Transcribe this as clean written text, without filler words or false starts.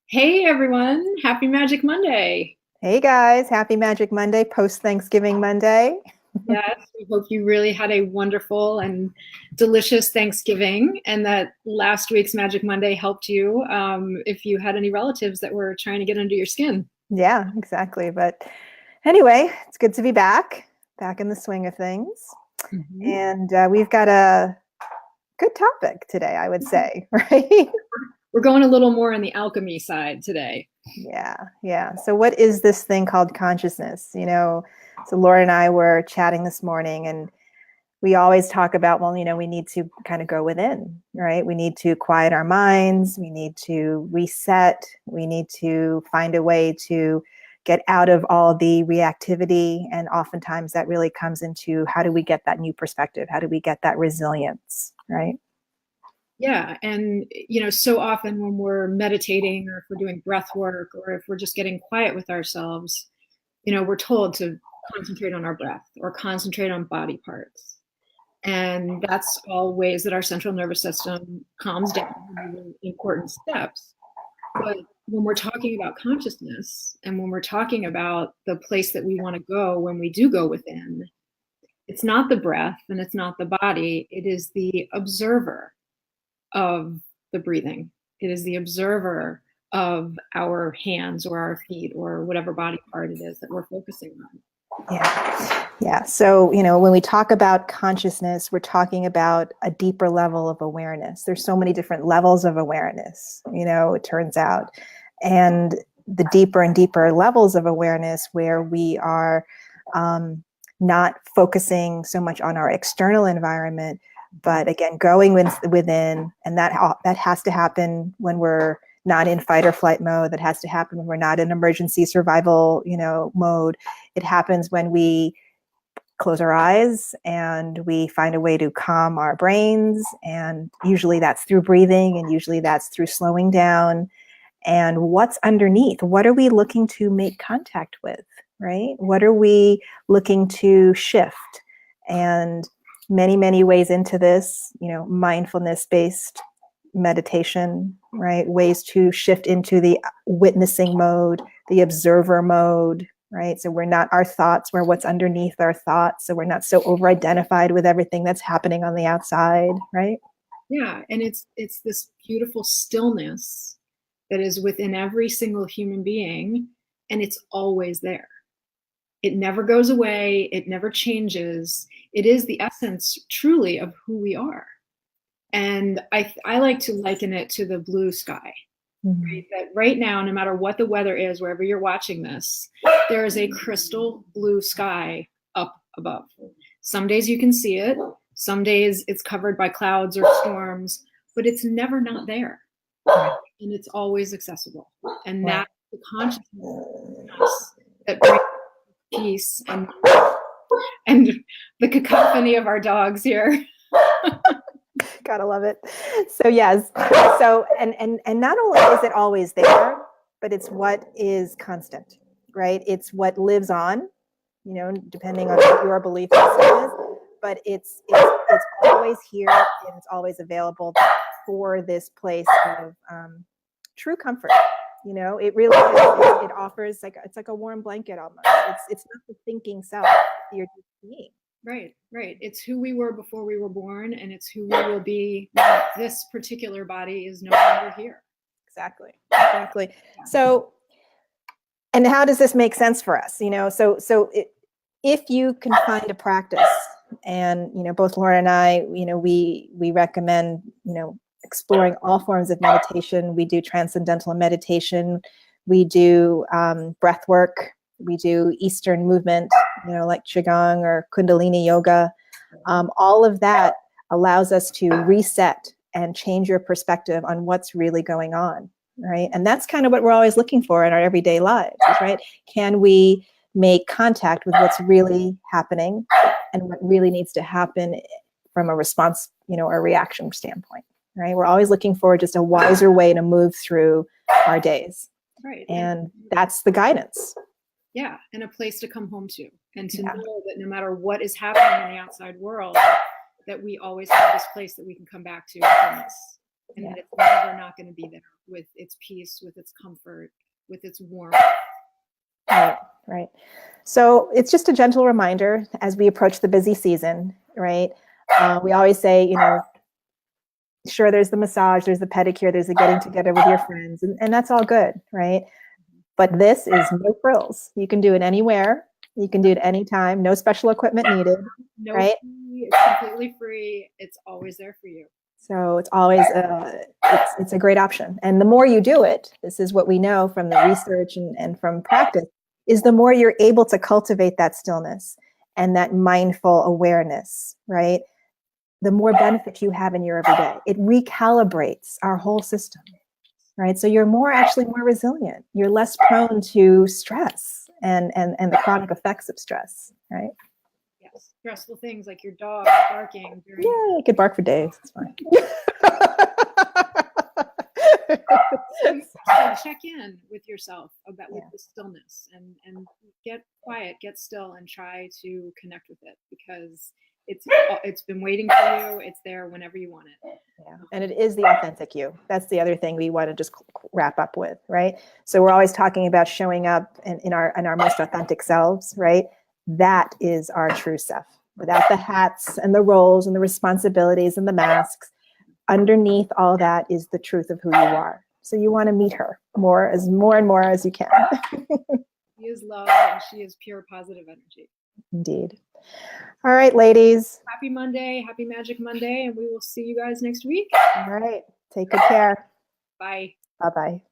Hey everyone, happy Magic Monday. Hey guys, happy Magic Monday, post Thanksgiving Monday. Yes, we hope you really had a wonderful and delicious Thanksgiving and that last week's Magic Monday helped you if you had any relatives that were trying to get under your skin. Yeah, exactly. But anyway, it's good to be back in the swing of things. Mhm. And we've got a good topic today, I would say, right? We're going a little more on the alchemy side today. Yeah, yeah. So, what is this thing called consciousness? So Laura and I were chatting this morning, and we always talk about, well, we need to kind of go within, right? We need to quiet our minds. We need to reset. We need to find a way to get out of all the reactivity. And oftentimes that really comes into how do we get that new perspective? How do we get that resilience, right? Yeah, and so often when we're meditating or if we're doing breath work or if we're just getting quiet with ourselves, we're told to concentrate on our breath or concentrate on body parts. And that's all ways that our central nervous system calms down, really important steps. But when we're talking about consciousness and when we're talking about the place that we want to go when we do go within, it's not the breath and it's not the body, it is the observer of the breathing. It is the observer of our hands or our feet or whatever body part it is that we're focusing on. Yeah. Yeah. So, when we talk about consciousness, we're talking about a deeper level of awareness. There's so many different levels of awareness, it turns out. And the deeper and deeper levels of awareness where we are not focusing so much on our external environment, but again, going within, and that has to happen when we're not in fight or flight mode. That has to happen when we're not in emergency survival, mode. It happens when we close our eyes and we find a way to calm our brains. And usually that's through breathing, and usually that's through slowing down. And what's underneath? What are we looking to make contact with, right? What are we looking to shift? And many, many ways into this, mindfulness based meditation, right? Ways to shift into the witnessing mode, the observer mode, right? So we're not our thoughts, we're what's underneath our thoughts. So we're not so over identified with everything that's happening on the outside, right? Yeah, and it's this beautiful stillness that is within every single human being, and it's always there. It never goes away, it never changes. It is the essence truly of who we are. And I like to liken it to the blue sky. Mm-hmm. Right? That right now, no matter what the weather is, wherever you're watching this, there is a crystal blue sky up above. Some days you can see it, some days it's covered by clouds or storms, but it's never not there. And it's always accessible. And Right. that's the consciousness that brings peace and the cacophony of our dogs here. Gotta love it. So yes. So and not only is it always there, but it's what is constant, right? It's what lives on, depending on what your belief system is. But it's always here, and it's always available for this place of true comfort. It really is. It offers it's like a warm blanket almost. It's not the thinking self. You're just being. Right, right. It's who we were before we were born, and it's who we will be when this particular body is no longer here. Exactly. Exactly. So, and how does this make sense for us? If you can find a practice, and both Laura and I, we recommend exploring all forms of meditation. We do transcendental meditation, we do breath work, we do Eastern movement, like qigong or Kundalini yoga. All of that allows us to reset and change your perspective on what's really going on, right? And that's kind of what we're always looking for in our everyday lives, right? Can we make contact with what's really happening and what really needs to happen from a response, or reaction standpoint, right? We're always looking for just a wiser way to move through our days. Right. And that's the guidance. Yeah, and a place to come home to, and to Yeah. know that no matter what is happening in the outside world, that we always have this place that we can come back to within us. and Yeah. that it's never not going to be there with its peace, with its comfort, with its warmth. Right, right. So it's just a gentle reminder as we approach the busy season, right? We always say, you know, sure, there's the massage, there's the pedicure, there's the getting together with your friends, and that's all good, right? But this is no frills. You can do it anywhere. You can do it anytime. No special equipment needed, No right? fee, it's completely free. It's always there for you. So it's always it's a great option. And the more you do it, this is what we know from the research and from practice, is the more you're able to cultivate that stillness and that mindful awareness, right? The more benefit you have in your everyday. It recalibrates our whole system, right? So you're actually more resilient. You're less prone to stress and the chronic effects of stress, right? Yes, stressful things like your dog barking during. Yeah, you could bark for days. It's fine. So check in with yourself about with Yeah. the stillness and get quiet, get still, and try to connect with it, because it's been waiting for you. It's there whenever you want it. Yeah. And it is the authentic you. That's the other thing we want to just wrap up with, right? So we're always talking about showing up in our most authentic selves, right? That is our true self, without the hats and the roles and the responsibilities and the masks. Underneath all that is the truth of who you are. So you want to meet her more and more as you can. She is love, and she is pure positive energy. Indeed. All right, ladies. Happy Monday, happy Magic Monday, and we will see you guys next week. All right. Take good care. Bye. Bye-bye.